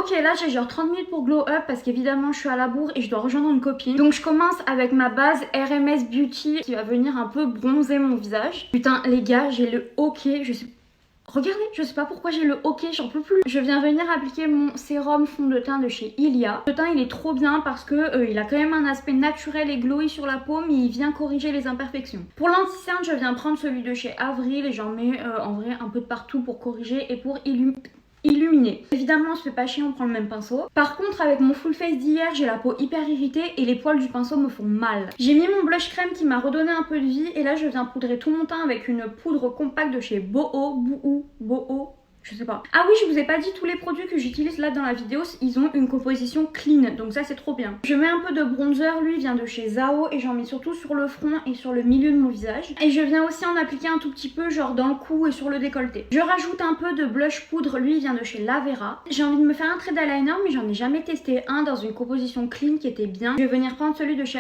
Ok, là j'ai genre 30 minutes pour glow up parce qu'évidemment je suis à la bourre et je dois rejoindre une copine. Donc je commence avec ma base RMS Beauty qui va venir un peu bronzer mon visage. Putain les gars, j'ai le hoquet, je sais... Regardez, je sais pas pourquoi j'ai le hoquet, j'en peux plus. Je viens venir appliquer mon sérum fond de teint de chez Ilia. Ce teint il est trop bien parce que il a quand même un aspect naturel et glowy sur la peau, mais il vient corriger les imperfections. Pour l'anti-cerne, je viens prendre celui de chez Avril et j'en mets en vrai un peu de partout pour corriger et pour illuminer. Évidemment, on se fait pas chier, on prend le même pinceau. Par contre, avec mon full face d'hier, j'ai la peau hyper irritée et les poils du pinceau me font mal. J'ai mis mon blush crème qui m'a redonné un peu de vie et là, je viens poudrer tout mon teint avec une poudre compacte de chez Boho, je sais pas. Ah oui, je vous ai pas dit tous les produits que j'utilise là dans la vidéo, ils ont une composition clean, donc ça c'est trop bien. Je mets un peu de bronzer, lui vient de chez Zao et j'en mets surtout sur le front et sur le milieu de mon visage. Et je viens aussi en appliquer un tout petit peu genre dans le cou et sur le décolleté. Je rajoute un peu de blush poudre, lui vient de chez Lavera. J'ai envie de me faire un trait d'eyeliner mais j'en ai jamais testé un dans une composition clean qui était bien. Je vais venir prendre celui de chez...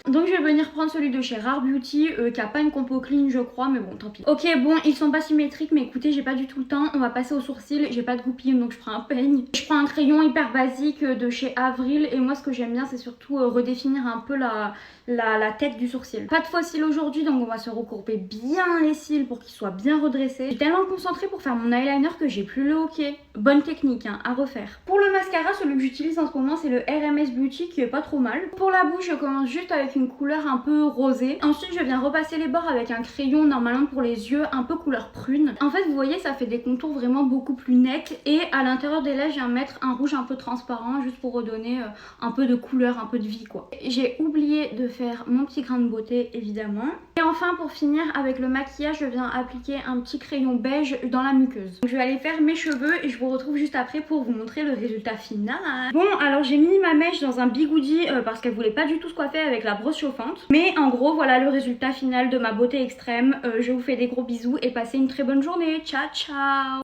Donc je vais venir prendre celui de chez Rare Beauty qui a pas une compo clean je crois, mais bon tant pis. Ok bon, ils sont pas symétriques mais écoutez, j'ai pas du tout le temps. On va passer aux sourcils, j'ai pas de goupilles donc je prends un peigne. Je prends un crayon hyper basique de chez Avril et moi ce que j'aime bien c'est surtout redéfinir un peu la tête du sourcil. Pas de faux cils aujourd'hui donc on va se recourber bien les cils pour qu'ils soient bien redressés. Je suis tellement concentrée pour faire mon eyeliner que j'ai plus le hoquet. Bonne technique hein, à refaire. Pour le mascara, celui que j'utilise en ce moment c'est le RMS Beauty qui est pas trop mal. Pour la bouche je commence juste avec une couleur un peu rosée. Ensuite je viens repasser les bords avec un crayon normalement pour les yeux un peu couleur prune. En fait vous voyez ça fait des contours vraiment beaucoup plus nets et à l'intérieur des lèvres je viens mettre un rouge un peu transparent juste pour redonner un peu de couleur, un peu de vie quoi. J'ai oublié de faire mon petit grain de beauté évidemment. Et enfin pour finir avec le maquillage je viens appliquer un petit crayon beige dans la muqueuse. Donc, je vais aller faire mes cheveux et je vous retrouve juste après pour vous montrer le résultat final. Bon alors j'ai mis ma mèche dans un bigoudi parce qu'elle voulait pas du tout se coiffer avec la brosse chauffante. Mais en gros voilà le résultat final de ma beauté extrême. Je vous fais des gros bisous et passez une très bonne journée. Ciao ciao.